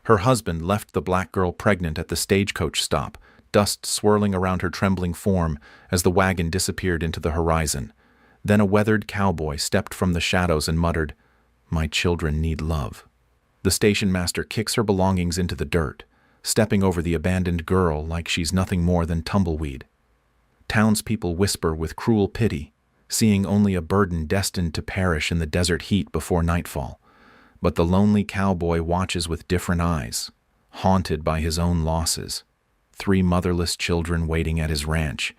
Her husband left the black girl pregnant at the stagecoach stop, dust swirling around her trembling form as the wagon disappeared into the horizon. Then a weathered cowboy stepped from the shadows and muttered, "My children need love." The station master kicks her belongings into the dirt, stepping over the abandoned girl like she's nothing more than tumbleweed. Townspeople whisper with cruel pity, seeing only a burden destined to perish in the desert heat before nightfall. But the lonely cowboy watches with different eyes, haunted by his own losses. 3 motherless children waiting at his ranch,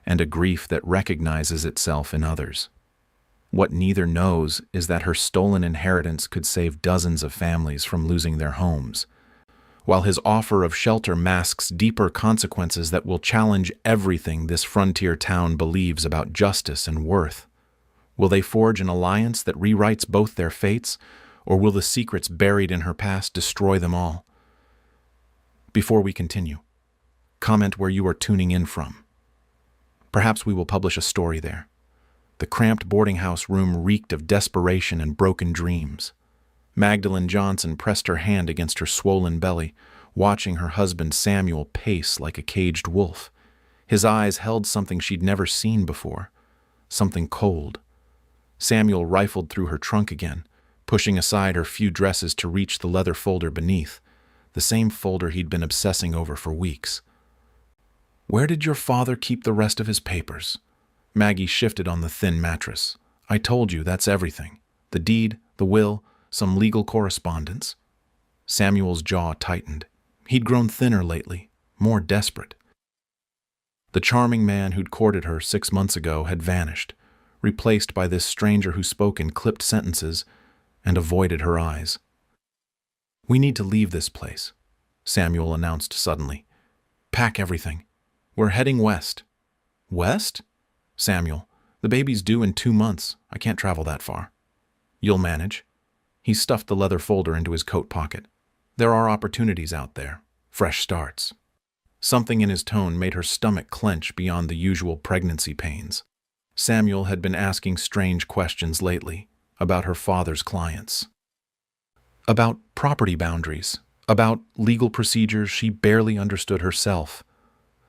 and a grief that recognizes itself in others. What neither knows is that her stolen inheritance could save dozens of families from losing their homes, while his offer of shelter masks deeper consequences that will challenge everything this frontier town believes about justice and worth. Will they forge an alliance that rewrites both their fates, or will the secrets buried in her past destroy them all? Before we continue, comment where you are tuning in from. Perhaps we will publish a story there. The cramped boarding house room reeked of desperation and broken dreams. Magdalene Johnson pressed her hand against her swollen belly, watching her husband Samuel pace like a caged wolf. His eyes held something she'd never seen before, something cold. Samuel rifled through her trunk again, pushing aside her few dresses to reach the leather folder beneath, the same folder he'd been obsessing over for weeks. "Where did your father keep the rest of his papers?" Maggie shifted on the thin mattress. "I told you, that's everything. The deed, the will, some legal correspondence." Samuel's jaw tightened. He'd grown thinner lately, more desperate. The charming man who'd courted her 6 months ago had vanished, replaced by this stranger who spoke in clipped sentences and avoided her eyes. "We need to leave this place," Samuel announced suddenly. "Pack everything. We're heading west." "West?" "Samuel, the baby's due in 2 months. I can't travel that far." "You'll manage." He stuffed the leather folder into his coat pocket. "There are opportunities out there. Fresh starts." Something in his tone made her stomach clench beyond the usual pregnancy pains. Samuel had been asking strange questions lately about her father's clients. About property boundaries, about legal procedures she barely understood herself.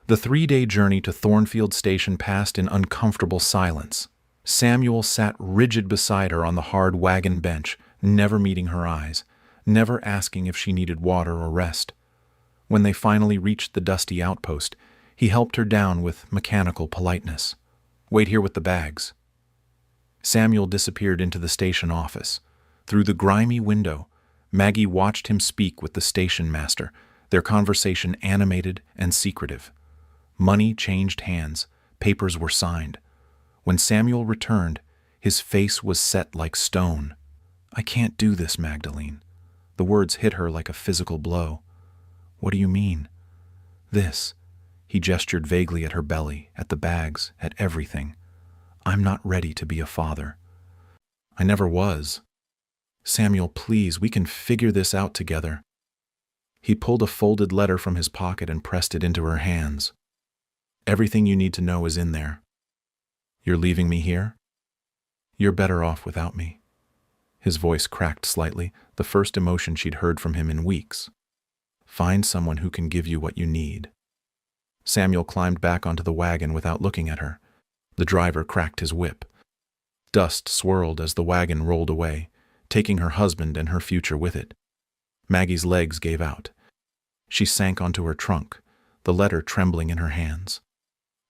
The 3-day journey to Thornfield Station passed in uncomfortable silence. Samuel sat rigid beside her on the hard wagon bench, never meeting her eyes, never asking if she needed water or rest. When they finally reached the dusty outpost, he helped her down with mechanical politeness. "Wait here with the bags." Samuel disappeared into the station office. Through the grimy window, Maggie watched him speak with the station master, their conversation animated and secretive. Money changed hands, papers were signed. When Samuel returned, his face was set like stone. "I can't do this, Magdalene." The words hit her like a physical blow. "What do you mean?" "This." He gestured vaguely at her belly, at the bags, at everything. "I'm not ready to be a father." "I never was." "Samuel, please, we can figure this out together." He pulled a folded letter from his pocket and pressed it into her hands. "Everything you need to know is in there." "You're leaving me here?" "You're better off without me." His voice cracked slightly, the first emotion she'd heard from him in weeks. "Find someone who can give you what you need." Samuel climbed back onto the wagon without looking at her. The driver cracked his whip. Dust swirled as the wagon rolled away, taking her husband and her future with it. Maggie's legs gave out. She sank onto her trunk, the letter trembling in her hands.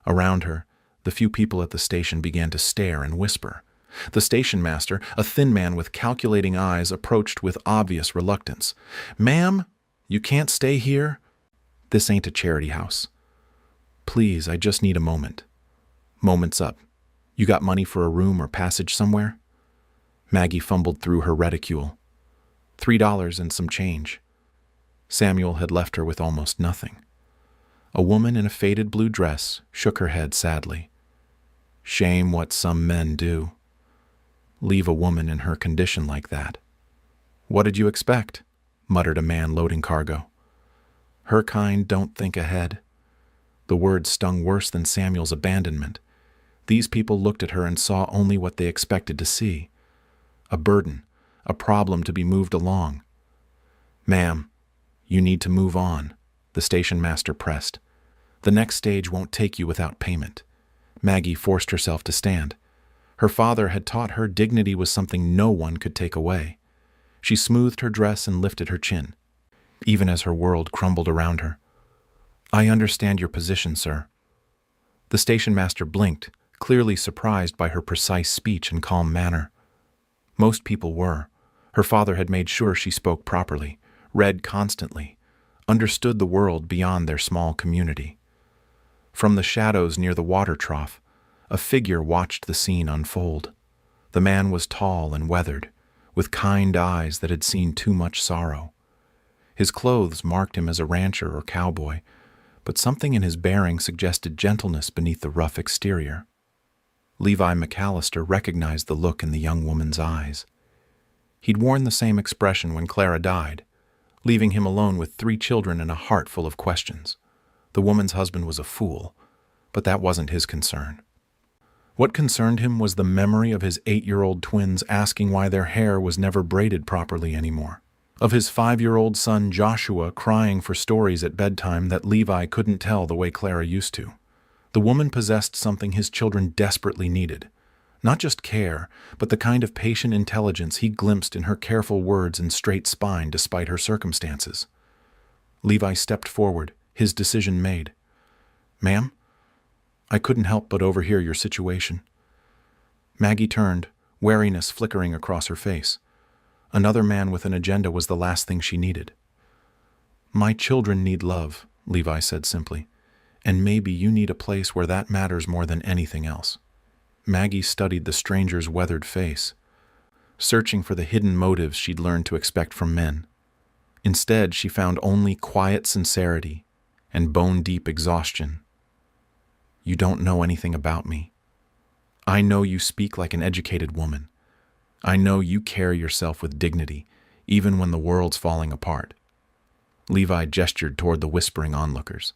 Around her, the few people at the station began to stare and whisper. The station master, a thin man with calculating eyes, approached with obvious reluctance. "Ma'am, you can't stay here. This ain't a charity house. Please, I just need a moment." "Moment's up. You got money for a room or passage somewhere?" Maggie fumbled through her reticule. $3 and some change. Samuel had left her with almost nothing. A woman in a faded blue dress shook her head sadly. "Shame what some men do. Leave a woman in her condition like that." "What did you expect?" muttered a man loading cargo. "Her kind don't think ahead." The words stung worse than Samuel's abandonment. These people looked at her and saw only what they expected to see. A burden, a problem to be moved along. "Ma'am, You need to move on, the station master pressed. The next stage won't take you without payment. Maggie forced herself to stand. Her father had taught her dignity was something no one could take away. She smoothed her dress and lifted her chin, even as her world crumbled around her. I understand your position, sir. The station master blinked, clearly surprised by her precise speech and calm manner. Most people were. Her father had made sure she spoke properly, read constantly, understood the world beyond their small community. From the shadows near the water trough, a figure watched the scene unfold. The man was tall and weathered, with kind eyes that had seen too much sorrow. His clothes marked him as a rancher or cowboy, but something in his bearing suggested gentleness beneath the rough exterior. Levi McAllister recognized the look in the young woman's eyes. He'd worn the same expression when Clara died, leaving him alone with 3 children and a heart full of questions. The woman's husband was a fool, but that wasn't his concern. What concerned him was the memory of his 8-year-old twins asking why their hair was never braided properly anymore, of his 5-year-old son Joshua crying for stories at bedtime that Levi couldn't tell the way Clara used to. The woman possessed something his children desperately needed. Not just care, but the kind of patient intelligence he glimpsed in her careful words and straight spine despite her circumstances. Levi stepped forward, his decision made. Ma'am, I couldn't help but overhear your situation. Maggie turned, wariness flickering across her face. Another man with an agenda was the last thing she needed. My children need love, Levi said simply, and maybe you need a place where that matters more than anything else. Maggie studied the stranger's weathered face, searching for the hidden motives she'd learned to expect from men. Instead, she found only quiet sincerity and bone-deep exhaustion. You don't know anything about me. I know you speak like an educated woman. I know you carry yourself with dignity, even when the world's falling apart. Levi gestured toward the whispering onlookers.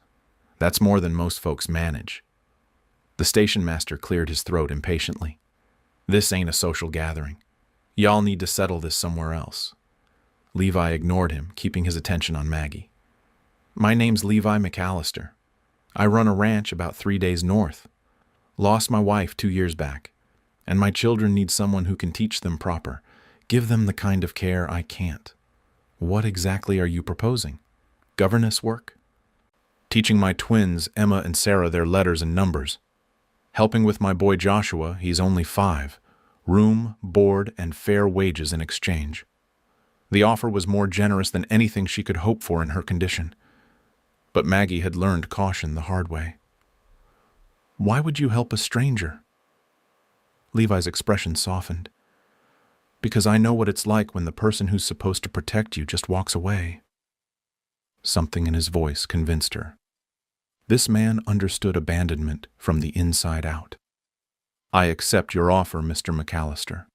That's more than most folks manage. The station master cleared his throat impatiently. This ain't a social gathering. Y'all need to settle this somewhere else. Levi ignored him, keeping his attention on Maggie. My name's Levi McAllister. I run a ranch about 3 days north. Lost my wife 2 years back, and my children need someone who can teach them proper, give them the kind of care I can't. What exactly are you proposing? Governess work? Teaching my twins, Emma and Sarah, their letters and numbers. Helping with my boy Joshua, he's only 5. Room, board, and fair wages in exchange. The offer was more generous than anything she could hope for in her condition. But Maggie had learned caution the hard way. Why would you help a stranger? Levi's expression softened. Because I know what it's like when the person who's supposed to protect you just walks away. Something in his voice convinced her. This man understood abandonment from the inside out. I accept your offer, Mr. McAllister.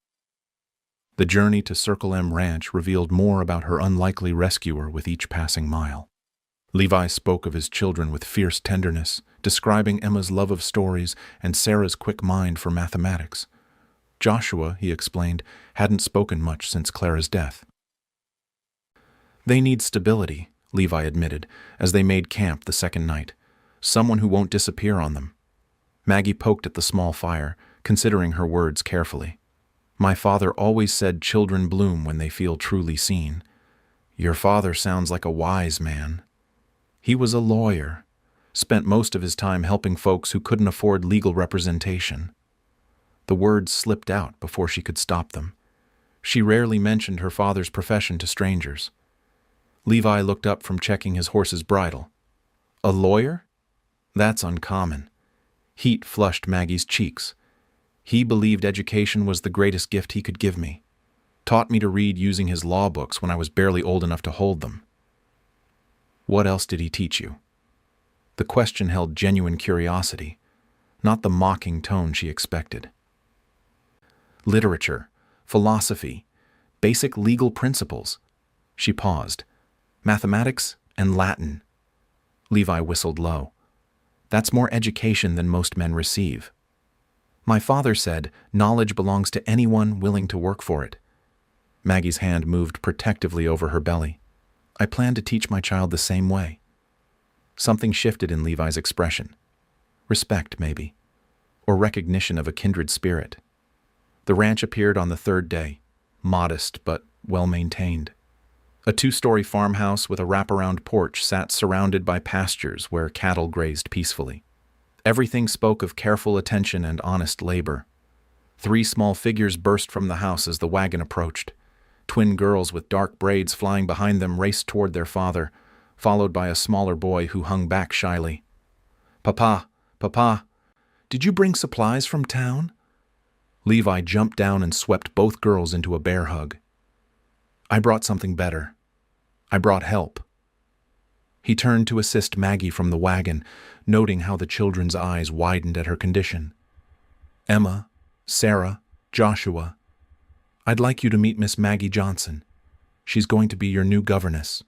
The journey to Circle M Ranch revealed more about her unlikely rescuer with each passing mile. Levi spoke of his children with fierce tenderness, describing Emma's love of stories and Sarah's quick mind for mathematics. Joshua, he explained, hadn't spoken much since Clara's death. They need stability, Levi admitted, as they made camp the second night. Someone who won't disappear on them. Maggie poked at the small fire, considering her words carefully. My father always said children bloom when they feel truly seen. Your father sounds like a wise man. He was a lawyer, spent most of his time helping folks who couldn't afford legal representation. The words slipped out before she could stop them. She rarely mentioned her father's profession to strangers. Levi looked up from checking his horse's bridle. A lawyer? That's uncommon. Heat flushed Maggie's cheeks. He believed education was the greatest gift he could give me. Taught me to read using his law books when I was barely old enough to hold them. What else did he teach you? The question held genuine curiosity, not the mocking tone she expected. Literature, philosophy, basic legal principles. She paused. Mathematics and Latin. Levi whistled low. That's more education than most men receive. My father said knowledge belongs to anyone willing to work for it. Maggie's hand moved protectively over her belly. I plan to teach my child the same way. Something shifted in Levi's expression. Respect, maybe, or recognition of a kindred spirit. The ranch appeared on the third day, modest but well-maintained. A 2-story farmhouse with a wraparound porch sat surrounded by pastures where cattle grazed peacefully. Everything spoke of careful attention and honest labor. 3 small figures burst from the house as the wagon approached. Twin girls with dark braids flying behind them raced toward their father, followed by a smaller boy who hung back shyly. "Papa, Papa, did you bring supplies from town?" Levi jumped down and swept both girls into a bear hug. "I brought something better. I brought help." He turned to assist Maggie from the wagon, noting how the children's eyes widened at her condition. "Emma, Sarah, Joshua, I'd like you to meet Miss Maggie Johnson. She's going to be your new governess."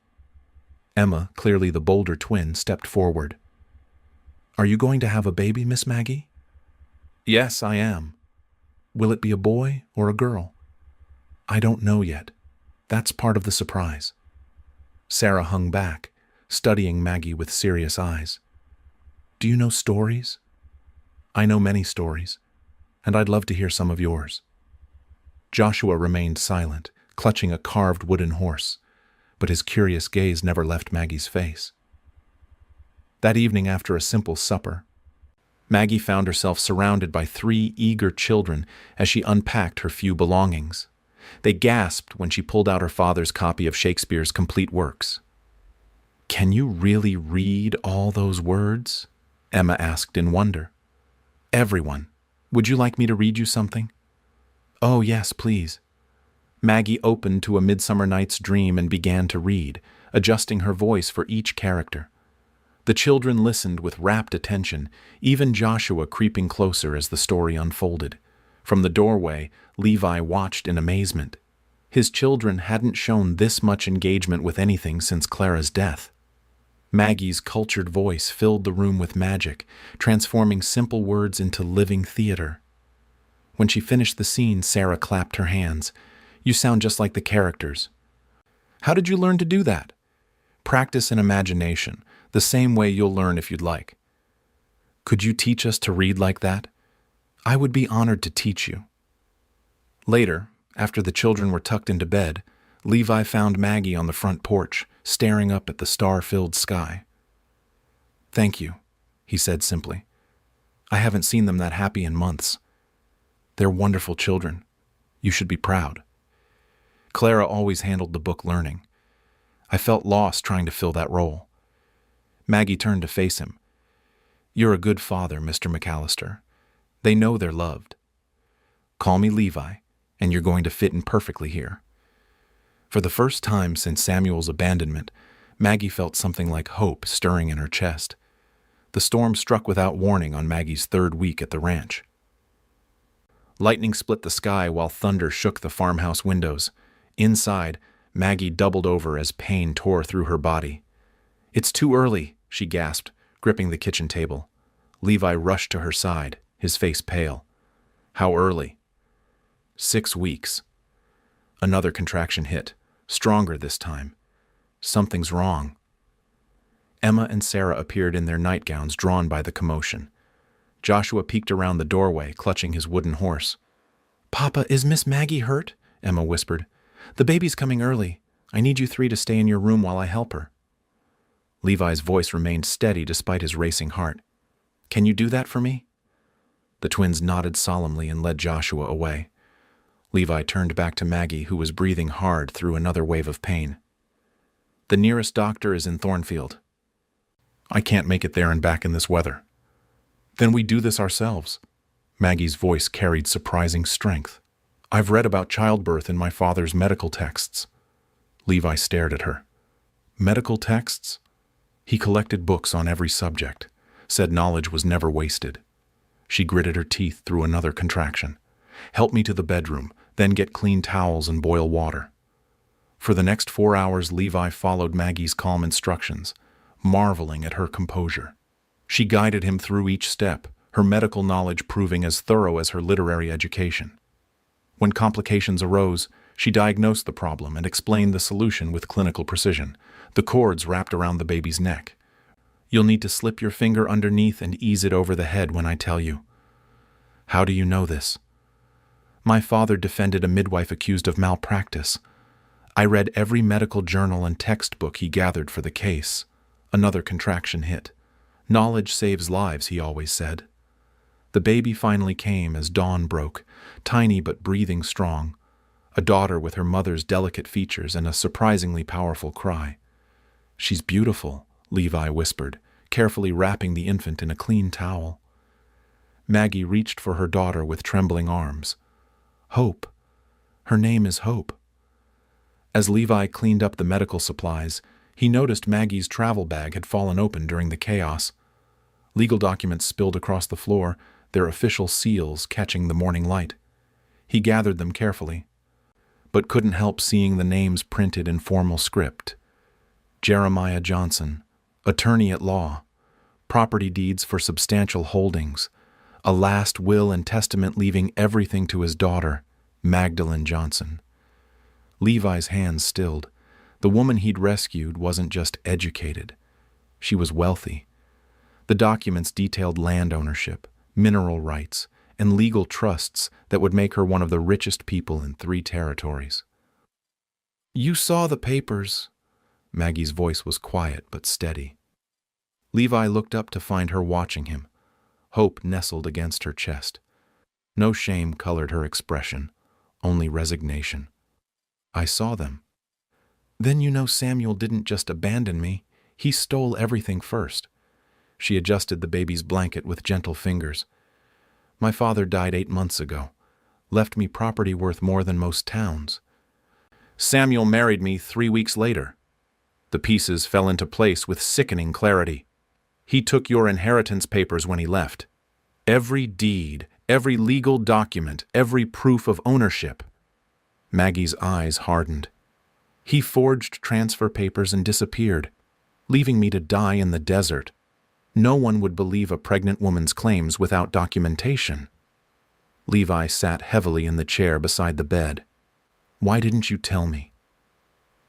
Emma, clearly the bolder twin, stepped forward. "Are you going to have a baby, Miss Maggie?" "Yes, I am." "Will it be a boy or a girl?" "I don't know yet. That's part of the surprise." Sarah hung back, studying Maggie with serious eyes. "Do you know stories?" "I know many stories, and I'd love to hear some of yours." Joshua remained silent, clutching a carved wooden horse, but his curious gaze never left Maggie's face. That evening, after a simple supper, Maggie found herself surrounded by 3 eager children as she unpacked her few belongings. They gasped when she pulled out her father's copy of Shakespeare's complete works. "Can you really read all those words?" Emma asked in wonder. "Everyone, would you like me to read you something?" "Oh, yes, please." Maggie opened to A Midsummer Night's Dream and began to read, adjusting her voice for each character. The children listened with rapt attention, even Joshua creeping closer as the story unfolded. From the doorway, Levi watched in amazement. His children hadn't shown this much engagement with anything since Clara's death. Maggie's cultured voice filled the room with magic, transforming simple words into living theater. When she finished the scene, Sarah clapped her hands. "You sound just like the characters." "How did you learn to do that?" "Practice and imagination, the same way you'll learn if you'd like." "Could you teach us to read like that?" "I would be honored to teach you." Later, after the children were tucked into bed, Levi found Maggie on the front porch, staring up at the star-filled sky. "Thank you," he said simply. "I haven't seen them that happy in months. They're wonderful children. You should be proud." Clara always handled the book learning. I felt lost trying to fill that role. Maggie turned to face him. "You're a good father, Mr. McAllister. They know they're loved. Call me Levi, and you're going to fit in perfectly here." For the first time since Samuel's abandonment, Maggie felt something like hope stirring in her chest. The storm struck without warning on Maggie's 3rd week at the ranch. Lightning split the sky while thunder shook the farmhouse windows. Inside, Maggie doubled over as pain tore through her body. "It's too early," she gasped, gripping the kitchen table. Levi rushed to her side, his face pale. "How early?" 6 weeks. Another contraction hit, stronger this time. Something's wrong. Emma and Sarah appeared in their nightgowns, drawn by the commotion. Joshua peeked around the doorway, clutching his wooden horse. "Papa, is Miss Maggie hurt?" Emma whispered. "The baby's coming early. I need you 3 to stay in your room while I help her." Levi's voice remained steady despite his racing heart. "Can you do that for me?" The twins nodded solemnly and led Joshua away. Levi turned back to Maggie, who was breathing hard through another wave of pain. "The nearest doctor is in Thornfield." "I can't make it there and back in this weather." "Then we do this ourselves." Maggie's voice carried surprising strength. "I've read about childbirth in my father's medical texts." Levi stared at her. "Medical texts?" He collected books on every subject, said knowledge was never wasted. She gritted her teeth through another contraction. "Help me to the bedroom, then get clean towels and boil water." For the next 4 hours, Levi followed Maggie's calm instructions, marveling at her composure. She guided him through each step, her medical knowledge proving as thorough as her literary education. When complications arose, She diagnosed the problem and explained the solution with clinical precision, the cords wrapped around the baby's neck. You'll need to slip your finger underneath and ease it over the head when I tell you. How do you know this? My father defended a midwife accused of malpractice. I read every medical journal and textbook he gathered for the case. Another contraction hit. Knowledge saves lives, he always said. The baby finally came as dawn broke, tiny but breathing strong. A daughter with her mother's delicate features and a surprisingly powerful cry. She's beautiful, Levi whispered, carefully wrapping the infant in a clean towel. Maggie reached for her daughter with trembling arms. Hope. Her name is Hope. As Levi cleaned up the medical supplies, he noticed Maggie's travel bag had fallen open during the chaos. Legal documents spilled across the floor, their official seals catching the morning light. He gathered them carefully, but couldn't help seeing the names printed in formal script. Jeremiah Johnson, attorney at law, property deeds for substantial holdings, a last will and testament leaving everything to his daughter, Magdalene Johnson. Levi's hands stilled. The woman he'd rescued wasn't just educated. She was wealthy. The documents detailed land ownership, mineral rights, and legal trusts that would make her one of the richest people in 3 territories. You saw the papers. Maggie's voice was quiet but steady. Levi looked up to find her watching him. Hope nestled against her chest. No shame colored her expression, only resignation. I saw them. Then you know Samuel didn't just abandon me. He stole everything first. She adjusted the baby's blanket with gentle fingers. My father died 8 months ago, left me property worth more than most towns. Samuel married me 3 weeks later. The pieces fell into place with sickening clarity. He took your inheritance papers when he left. Every deed, every legal document, every proof of ownership. Maggie's eyes hardened. He forged transfer papers and disappeared, leaving me to die in the desert. No one would believe a pregnant woman's claims without documentation. Levi sat heavily in the chair beside the bed. Why didn't you tell me?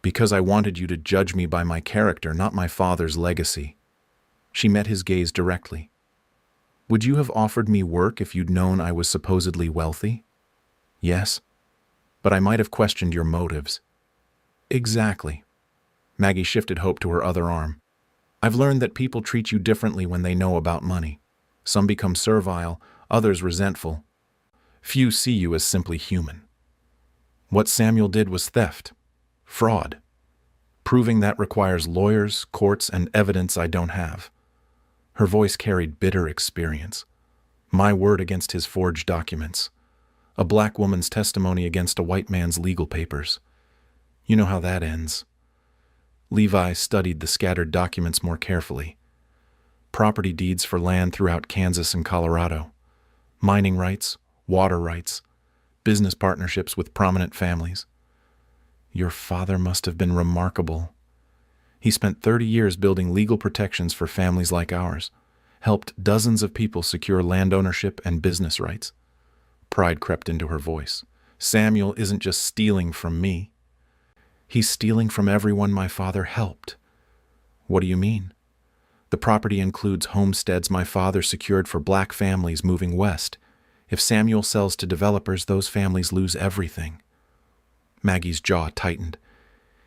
Because I wanted you to judge me by my character, not my father's legacy. She met his gaze directly. Would you have offered me work if you'd known I was supposedly wealthy? Yes, but I might have questioned your motives. Exactly. Maggie shifted Hope to her other arm. I've learned that people treat you differently when they know about money. Some become servile, others resentful. Few see you as simply human. What Samuel did was theft, fraud. Proving that requires lawyers, courts, and evidence I don't have. Her voice carried bitter experience. My word against his forged documents. A black woman's testimony against a white man's legal papers. You know how that ends. Levi studied the scattered documents more carefully. Property deeds for land throughout Kansas and Colorado. Mining rights, water rights, business partnerships with prominent families. Your father must have been remarkable. He spent 30 years building legal protections for families like ours, helped dozens of people secure land ownership and business rights. Pride crept into her voice. Samuel isn't just stealing from me. He's stealing from everyone my father helped. What do you mean? The property includes homesteads my father secured for black families moving west. If Samuel sells to developers, those families lose everything. Maggie's jaw tightened.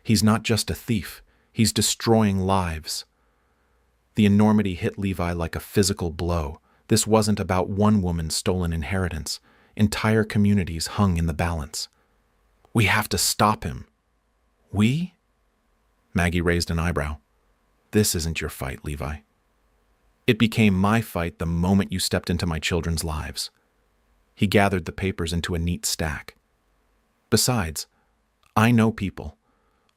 He's not just a thief. He's destroying lives. The enormity hit Levi like a physical blow. This wasn't about one woman's stolen inheritance. Entire communities hung in the balance. We have to stop him. We? Maggie raised an eyebrow. This isn't your fight, Levi. It became my fight the moment you stepped into my children's lives. He gathered the papers into a neat stack. Besides, I know people.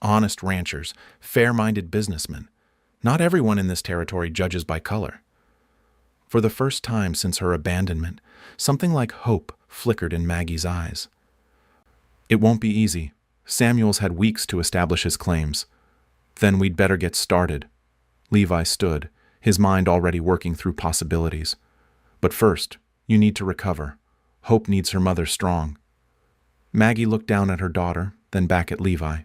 Honest ranchers, fair-minded businessmen. Not everyone in this territory judges by color. For the first time since her abandonment, something like hope flickered in Maggie's eyes. It won't be easy. Samuel's had weeks to establish his claims. Then we'd better get started. Levi stood, his mind already working through possibilities. But first, you need to recover. Hope needs her mother strong. Maggie looked down at her daughter, then back at Levi.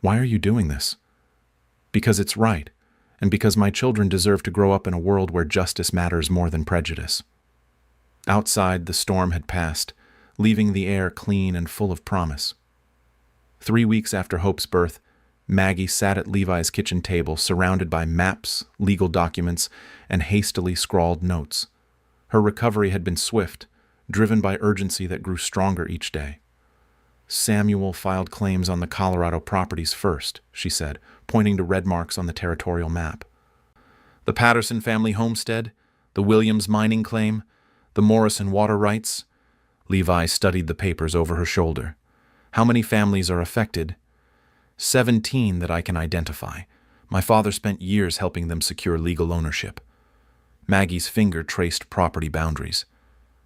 Why are you doing this? Because it's right, and because my children deserve to grow up in a world where justice matters more than prejudice. Outside, the storm had passed, leaving the air clean and full of promise. 3 weeks after Hope's birth, Maggie sat at Levi's kitchen table surrounded by maps, legal documents, and hastily scrawled notes. Her recovery had been swift, driven by urgency that grew stronger each day. Samuel filed claims on the Colorado properties first, she said, pointing to red marks on the territorial map. The Patterson family homestead, the Williams mining claim, the Morrison water rights. Levi studied the papers over her shoulder. How many families are affected? 17 that I can identify. My father spent years helping them secure legal ownership. Maggie's finger traced property boundaries.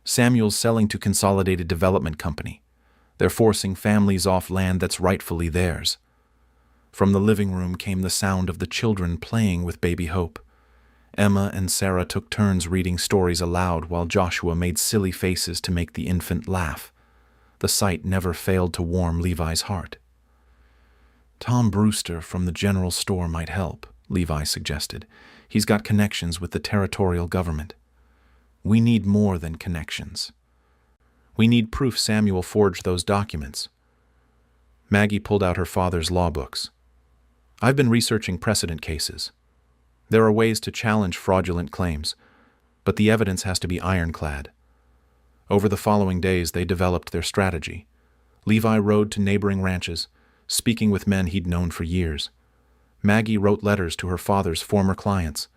Samuel's selling to Consolidated Development Company. They're forcing families off land that's rightfully theirs. From the living room came the sound of the children playing with baby Hope. Emma and Sarah took turns reading stories aloud while Joshua made silly faces to make the infant laugh. The sight never failed to warm Levi's heart. Tom Brewster from the general store might help, Levi suggested. He's got connections with the territorial government. We need more than connections. We need proof Samuel forged those documents. Maggie pulled out her father's law books. I've been researching precedent cases. There are ways to challenge fraudulent claims, but the evidence has to be ironclad. Over the following days, they developed their strategy. Levi rode to neighboring ranches, speaking with men he'd known for years. Maggie wrote letters to her father's former clients,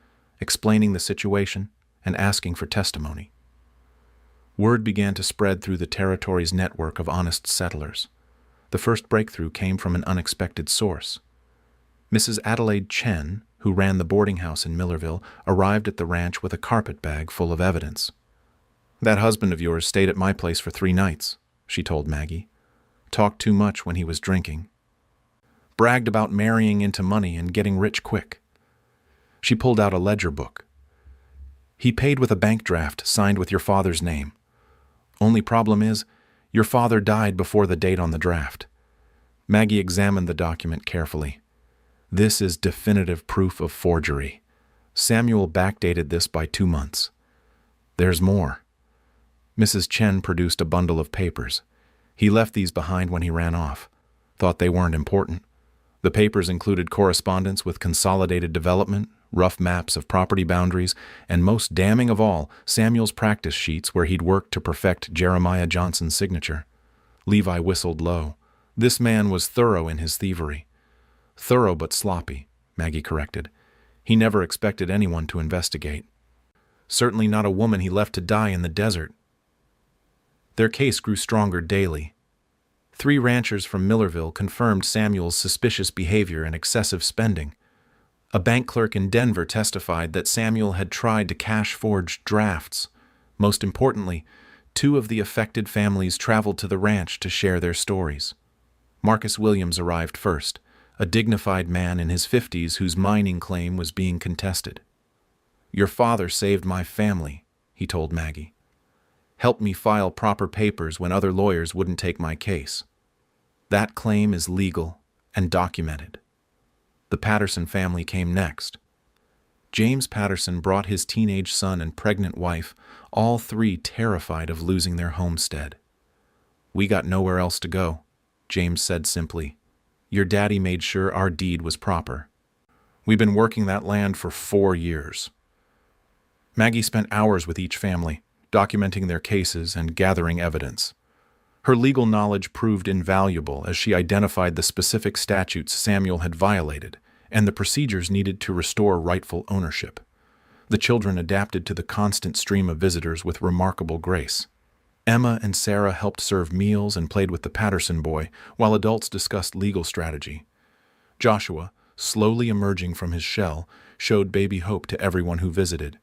explaining the situation and asking for testimony. Word began to spread through the territory's network of honest settlers. The first breakthrough came from an unexpected source. Mrs. Adelaide Chen, who ran the boarding house in Millerville, arrived at the ranch with a carpet bag full of evidence. That husband of yours stayed at my place for 3 nights, she told Maggie. Talked too much when he was drinking. Bragged about marrying into money and getting rich quick. She pulled out a ledger book. He paid with a bank draft signed with your father's name. Only problem is, your father died before the date on the draft. Maggie examined the document carefully. This is definitive proof of forgery. Samuel backdated this by 2 months. There's more. Mrs. Chen produced a bundle of papers. He left these behind when he ran off. Thought they weren't important. The papers included correspondence with Consolidated Development, rough maps of property boundaries, and most damning of all, Samuel's practice sheets where he'd worked to perfect Jeremiah Johnson's signature. Levi whistled low. This man was thorough in his thievery. Thorough but sloppy, Maggie corrected. He never expected anyone to investigate. Certainly not a woman he left to die in the desert. Their case grew stronger daily. 3 ranchers from Millerville confirmed Samuel's suspicious behavior and excessive spending. A bank clerk in Denver testified that Samuel had tried to cash forged drafts. Most importantly, 2 of the affected families traveled to the ranch to share their stories. Marcus Williams arrived first, a dignified man in his 50s whose mining claim was being contested. Your father saved my family, he told Maggie. Helped me file proper papers when other lawyers wouldn't take my case. That claim is legal and documented. The Patterson family came next. James Patterson brought his teenage son and pregnant wife, all 3 terrified of losing their homestead. We got nowhere else to go, James said simply. Your daddy made sure our deed was proper. We've been working that land for 4 years. Maggie spent hours with each family, documenting their cases and gathering evidence. Her legal knowledge proved invaluable as she identified the specific statutes Samuel had violated and the procedures needed to restore rightful ownership. The children adapted to the constant stream of visitors with remarkable grace. Emma and Sarah helped serve meals and played with the Patterson boy, while adults discussed legal strategy. Joshua, slowly emerging from his shell, showed baby Hope to everyone who visited.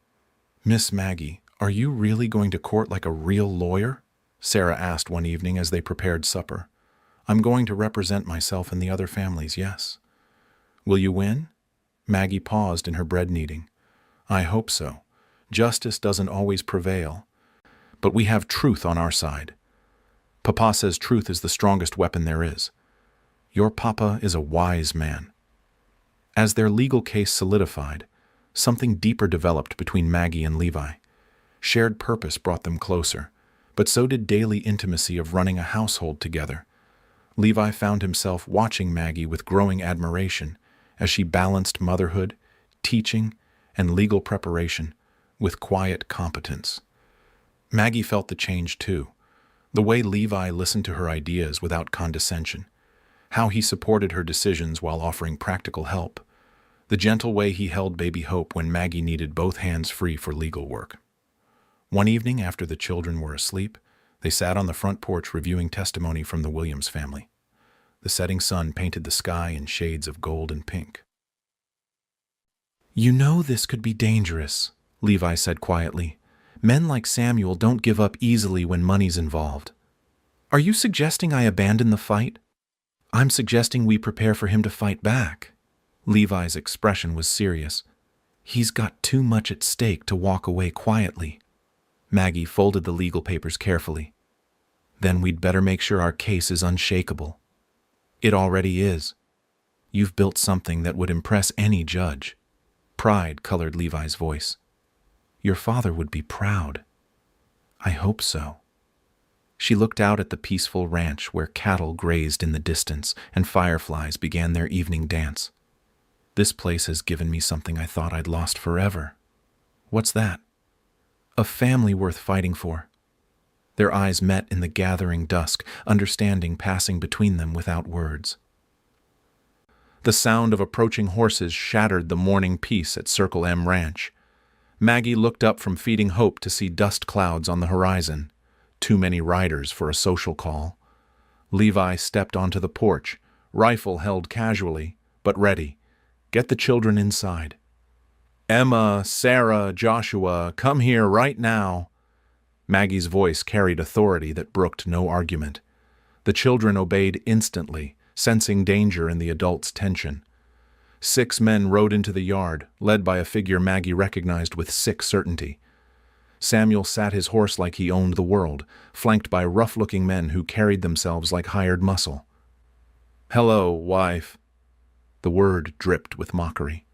Miss Maggie, are you really going to court like a real lawyer? Sarah asked one evening as they prepared supper. I'm going to represent myself and the other families, yes. Will you win? Maggie paused in her bread kneading. I hope so. Justice doesn't always prevail. But we have truth on our side. Papa says truth is the strongest weapon there is. Your papa is a wise man. As their legal case solidified, something deeper developed between Maggie and Levi. Shared purpose brought them closer, but so did daily intimacy of running a household together. Levi found himself watching Maggie with growing admiration as she balanced motherhood, teaching, and legal preparation with quiet competence. Maggie felt the change too, the way Levi listened to her ideas without condescension, how he supported her decisions while offering practical help, the gentle way he held baby Hope when Maggie needed both hands free for legal work. One evening after the children were asleep, they sat on the front porch reviewing testimony from the Williams family. The setting sun painted the sky in shades of gold and pink. "You know this could be dangerous," Levi said quietly. "Men like Samuel don't give up easily when money's involved. Are you suggesting I abandon the fight?" "I'm suggesting we prepare for him to fight back." Levi's expression was serious. "He's got too much at stake to walk away quietly." Maggie folded the legal papers carefully. "Then we'd better make sure our case is unshakable." "It already is. You've built something that would impress any judge." Pride colored Levi's voice. "Your father would be proud." "I hope so." She looked out at the peaceful ranch where cattle grazed in the distance and fireflies began their evening dance. "This place has given me something I thought I'd lost forever." "What's that?" "A family worth fighting for." Their eyes met in the gathering dusk, understanding passing between them without words. The sound of approaching horses shattered the morning peace at Circle M Ranch. Maggie looked up from feeding Hope to see dust clouds on the horizon. Too many riders for a social call. Levi stepped onto the porch, rifle held casually, but ready. "Get the children inside." "Emma, Sarah, Joshua, come here right now." Maggie's voice carried authority that brooked no argument. The children obeyed instantly, sensing danger in the adults' tension. 6 men rode into the yard, led by a figure Maggie recognized with sick certainty. Samuel sat his horse like he owned the world, flanked by rough-looking men who carried themselves like hired muscle. "Hello, wife." The word dripped with mockery.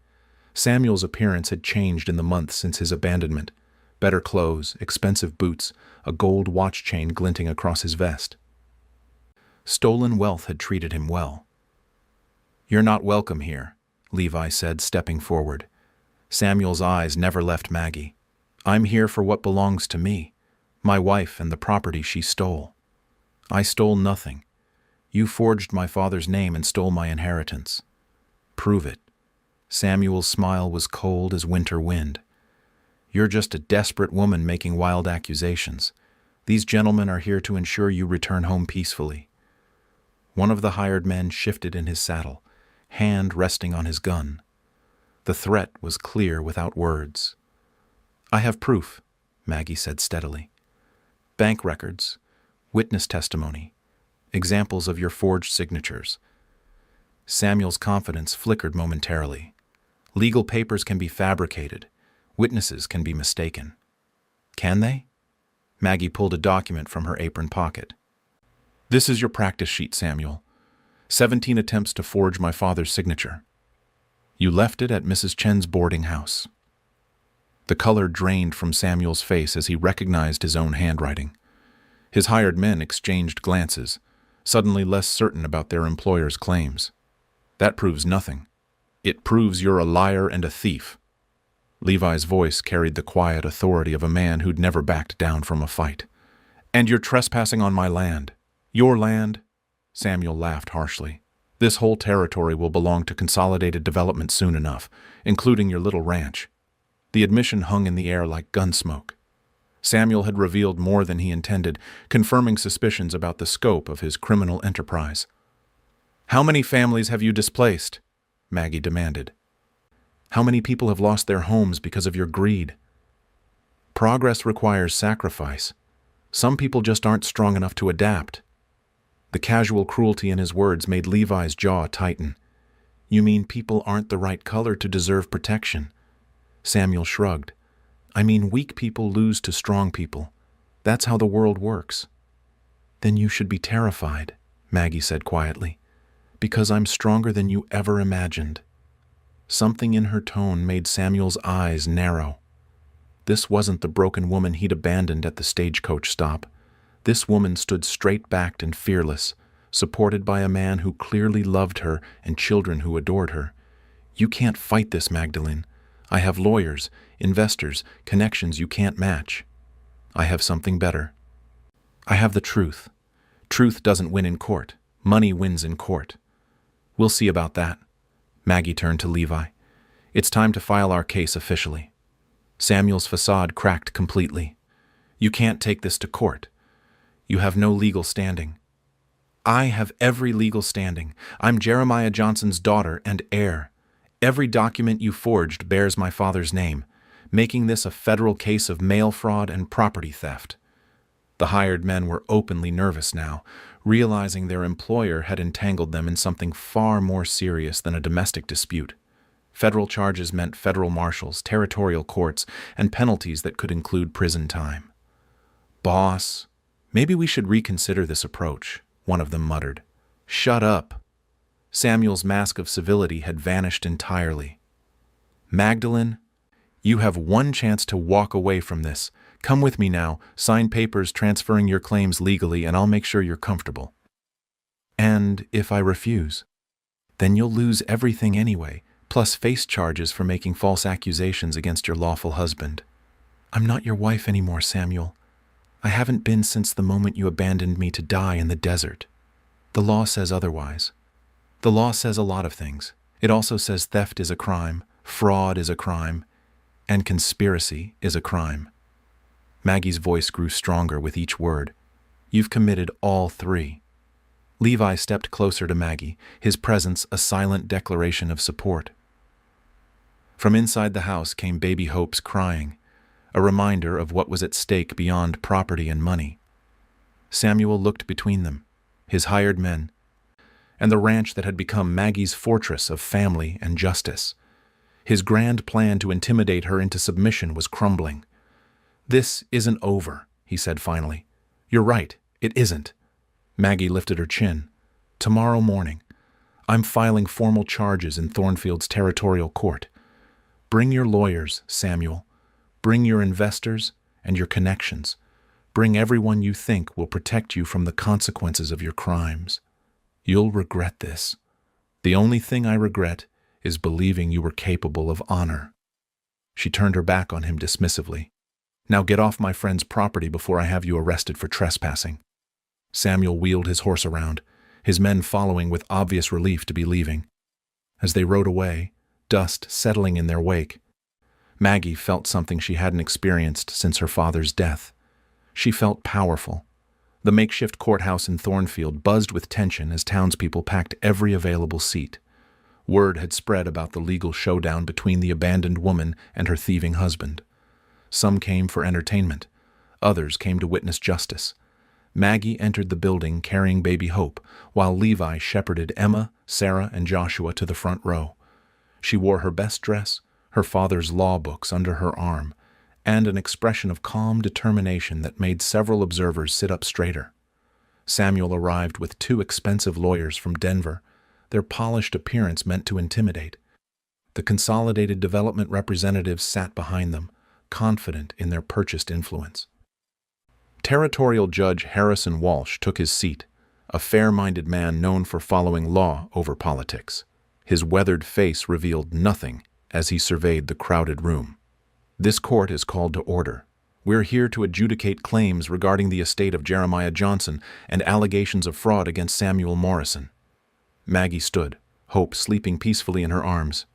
Samuel's appearance had changed in the months since his abandonment. Better clothes, expensive boots, a gold watch chain glinting across his vest. Stolen wealth had treated him well. "You're not welcome here," Levi said, stepping forward. Samuel's eyes never left Maggie. "I'm here for what belongs to me, my wife and the property she stole." "I stole nothing. You forged my father's name and stole my inheritance." "Prove it." Samuel's smile was cold as winter wind. "You're just a desperate woman making wild accusations. These gentlemen are here to ensure you return home peacefully." One of the hired men shifted in his saddle, hand resting on his gun. The threat was clear without words. "I have proof," Maggie said steadily. "Bank records, witness testimony, examples of your forged signatures." Samuel's confidence flickered momentarily. Legal papers can be fabricated. Witnesses can be mistaken. "Can they?" Maggie pulled a document from her apron pocket. "This is your practice sheet, Samuel. 17 attempts to forge my father's signature. You left it at Mrs. Chen's boarding house." The color drained from Samuel's face as he recognized his own handwriting. His hired men exchanged glances, suddenly less certain about their employer's claims. "That proves nothing. It proves you're a liar and a thief." Levi's voice carried the quiet authority of a man who'd never backed down from a fight. "And you're trespassing on my land." "Your land?" Samuel laughed harshly. "This whole territory will belong to Consolidated Development soon enough, including your little ranch." The admission hung in the air like gun smoke. Samuel had revealed more than he intended, confirming suspicions about the scope of his criminal enterprise. "How many families have you displaced?" Maggie demanded. "How many people have lost their homes because of your greed?" "Progress requires sacrifice. Some people just aren't strong enough to adapt." The casual cruelty in his words made Levi's jaw tighten. "You mean people aren't the right color to deserve protection?" Samuel shrugged. "I mean weak people lose to strong people. That's how the world works." Then you should be terrified, Maggie said quietly, because I'm stronger than you ever imagined. Something in her tone made Samuel's eyes narrow. This wasn't the broken woman he'd abandoned at the stagecoach stop. This woman stood straight-backed and fearless, supported by a man who clearly loved her and children who adored her. You can't fight this, Magdalene. I have lawyers, investors, connections you can't match. I have something better. I have the truth. Truth doesn't win in court. Money wins in court. We'll see about that. Maggie turned to Levi. It's time to file our case officially. Samuel's facade cracked completely. You can't take this to court. You have no legal standing. I have every legal standing. I'm Jeremiah Johnson's daughter and heir. Every document you forged bears my father's name, making this a federal case of mail fraud and property theft. The hired men were openly nervous now, realizing their employer had entangled them in something far more serious than a domestic dispute. Federal charges meant federal marshals, territorial courts, and penalties that could include prison time. Boss, maybe we should reconsider this approach, one of them muttered. Shut up. Samuel's mask of civility had vanished entirely. Magdalene, you have one chance to walk away from this. Come with me now, sign papers transferring your claims legally, and I'll make sure you're comfortable. And if I refuse, then you'll lose everything anyway, plus face charges for making false accusations against your lawful husband. I'm not your wife anymore, Samuel. I haven't been since the moment you abandoned me to die in the desert. The law says otherwise. The law says a lot of things. It also says theft is a crime, fraud is a crime, and conspiracy is a crime. Maggie's voice grew stronger with each word. You've committed all three. Levi stepped closer to Maggie, his presence a silent declaration of support. From inside the house came baby Hope's crying, a reminder of what was at stake beyond property and money. Samuel looked between them, his hired men, and the ranch that had become Maggie's fortress of family and justice. His grand plan to intimidate her into submission was crumbling. This isn't over, he said finally. You're right, it isn't. Maggie lifted her chin. Tomorrow morning, I'm filing formal charges in Thornfield's territorial court. Bring your lawyers, Samuel. Bring your investors and your connections. Bring everyone you think will protect you from the consequences of your crimes. You'll regret this. The only thing I regret is believing you were capable of honor. She turned her back on him dismissively. Now get off my friend's property before I have you arrested for trespassing. Samuel wheeled his horse around, his men following with obvious relief to be leaving. As they rode away, dust settling in their wake, Maggie felt something she hadn't experienced since her father's death. She felt powerful. The makeshift courthouse in Thornfield buzzed with tension as townspeople packed every available seat. Word had spread about the legal showdown between the abandoned woman and her thieving husband. Some came for entertainment. Others came to witness justice. Maggie entered the building carrying baby Hope, while Levi shepherded Emma, Sarah, and Joshua to the front row. She wore her best dress, her father's law books under her arm, and an expression of calm determination that made several observers sit up straighter. Samuel arrived with 2 expensive lawyers from Denver, their polished appearance meant to intimidate. The Consolidated Development representatives sat behind them, confident in their purchased influence. Territorial Judge Harrison Walsh took his seat, a fair-minded man known for following law over politics. His weathered face revealed nothing as he surveyed the crowded room. This court is called to order. We're here to adjudicate claims regarding the estate of Jeremiah Johnson and allegations of fraud against Samuel Morrison. Maggie stood, Hope sleeping peacefully in her arms.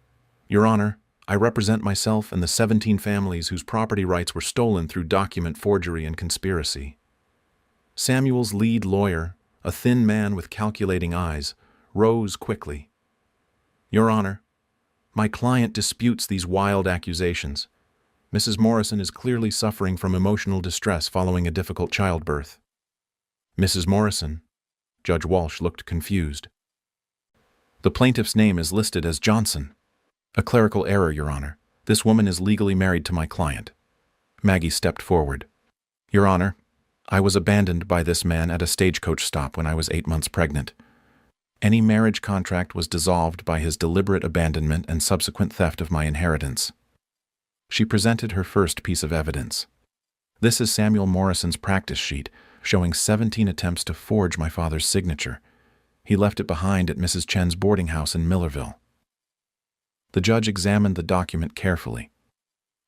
Your Honor, I represent myself and the 17 families whose property rights were stolen through document forgery and conspiracy. Samuel's lead lawyer, a thin man with calculating eyes, rose quickly. Your Honor, my client disputes these wild accusations. Mrs. Morrison is clearly suffering from emotional distress following a difficult childbirth. Mrs. Morrison? Judge Walsh looked confused. The plaintiff's name is listed as Johnson. A clerical error, Your Honor. This woman is legally married to my client. Maggie stepped forward. Your Honor, I was abandoned by this man at a stagecoach stop when I was 8 months pregnant. Any marriage contract was dissolved by his deliberate abandonment and subsequent theft of my inheritance. She presented her first piece of evidence. This is Samuel Morrison's practice sheet, showing 17 attempts to forge my father's signature. He left it behind at Mrs. Chen's boarding house in Millerville. The judge examined the document carefully.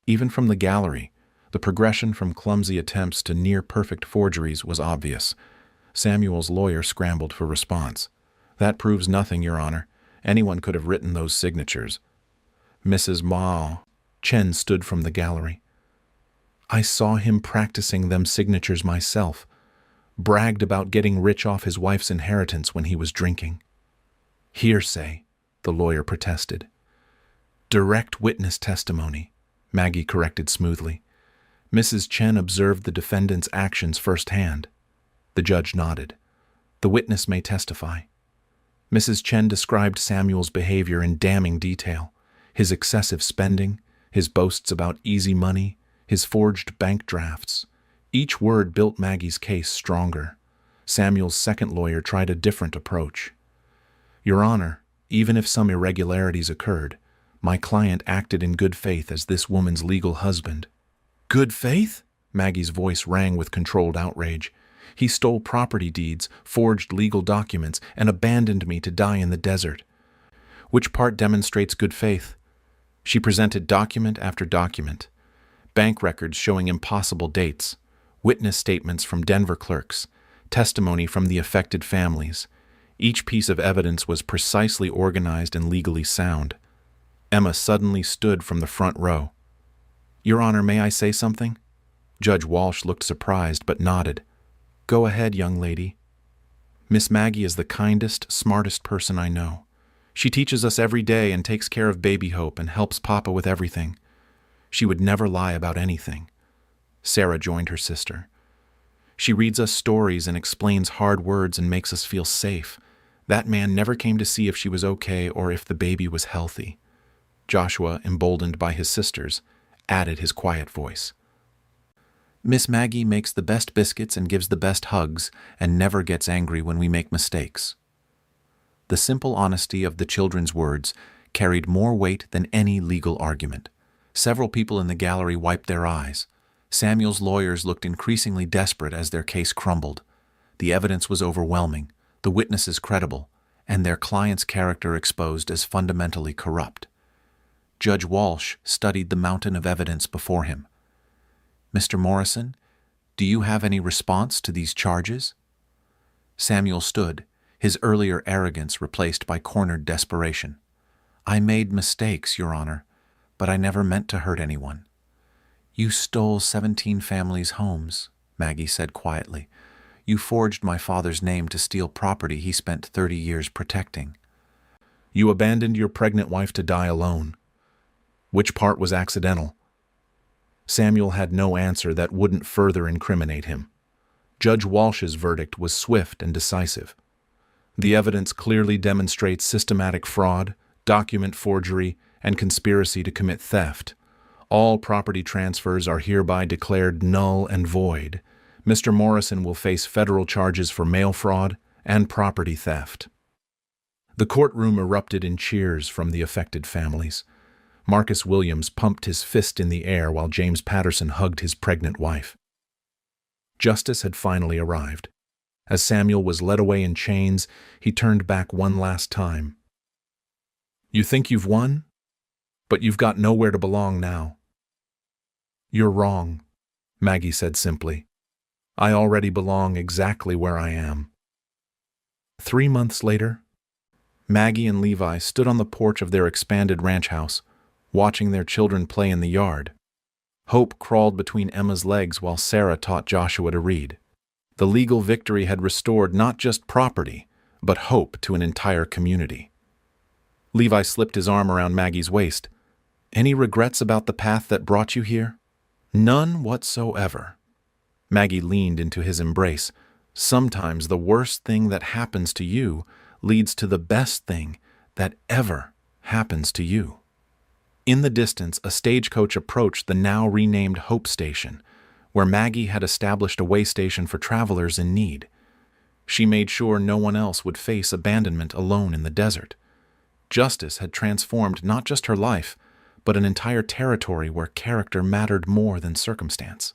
Even from the gallery, the progression from clumsy attempts to near-perfect forgeries was obvious. Samuel's lawyer scrambled for response. "That proves nothing, Your Honor. Anyone could have written those signatures." Mrs. Ma Chen stood from the gallery. "I saw him practicing them signatures myself. Bragged about getting rich off his wife's inheritance when he was drinking." "Hearsay," the lawyer protested. "Direct witness testimony," Maggie corrected smoothly. "Mrs. Chen observed the defendant's actions firsthand." The judge nodded. "The witness may testify." Mrs. Chen described Samuel's behavior in damning detail: his excessive spending, his boasts about easy money, his forged bank drafts. Each word built Maggie's case stronger. Samuel's second lawyer tried a different approach. "Your Honor, even if some irregularities occurred, my client acted in good faith as this woman's legal husband." "Good faith?" Maggie's voice rang with controlled outrage. "He stole property deeds, forged legal documents, and abandoned me to die in the desert. Which part demonstrates good faith?" She presented document after document. Bank records showing impossible dates, witness statements from Denver clerks, testimony from the affected families. Each piece of evidence was precisely organized and legally sound. Emma suddenly stood from the front row. "Your Honor, may I say something?" Judge Walsh looked surprised but nodded. "Go ahead, young lady." "Miss Maggie is the kindest, smartest person I know. She teaches us every day and takes care of baby Hope and helps Papa with everything. She would never lie about anything." Sarah joined her sister. "She reads us stories and explains hard words and makes us feel safe. That man never came to see if she was okay or if the baby was healthy." Joshua, emboldened by his sisters, added his quiet voice. "Miss Maggie makes the best biscuits and gives the best hugs and never gets angry when we make mistakes." The simple honesty of the children's words carried more weight than any legal argument. Several people in the gallery wiped their eyes. Samuel's lawyers looked increasingly desperate as their case crumbled. The evidence was overwhelming, the witnesses credible, and their client's character exposed as fundamentally corrupt. Judge Walsh studied the mountain of evidence before him. "Mr. Morrison, do you have any response to these charges?" Samuel stood, his earlier arrogance replaced by cornered desperation. "I made mistakes, Your Honor, but I never meant to hurt anyone." "You stole 17 families' homes," Maggie said quietly. "You forged my father's name to steal property he spent 30 years protecting." "You abandoned your pregnant wife to die alone. Which part was accidental?" Samuel had no answer that wouldn't further incriminate him. Judge Walsh's verdict was swift and decisive. "The evidence clearly demonstrates systematic fraud, document forgery, and conspiracy to commit theft. All property transfers are hereby declared null and void. Mr. Morrison will face federal charges for mail fraud and property theft." The courtroom erupted in cheers from the affected families. Marcus Williams pumped his fist in the air while James Patterson hugged his pregnant wife. Justice had finally arrived. As Samuel was led away in chains, he turned back one last time. "You think you've won? But you've got nowhere to belong now." "You're wrong," Maggie said simply. "I already belong exactly where I am." 3 months later, Maggie and Levi stood on the porch of their expanded ranch house, watching their children play in the yard. Hope crawled between Emma's legs while Sarah taught Joshua to read. The legal victory had restored not just property, but hope to an entire community. Levi slipped his arm around Maggie's waist. "Any regrets about the path that brought you here?" "None whatsoever." Maggie leaned into his embrace. "Sometimes the worst thing that happens to you leads to the best thing that ever happens to you." In the distance, a stagecoach approached the now renamed Hope Station. where Maggie had established a way station for travelers in need. She made sure no one else would face abandonment alone in the desert. Justice had transformed not just her life, but an entire territory where character mattered more than circumstance.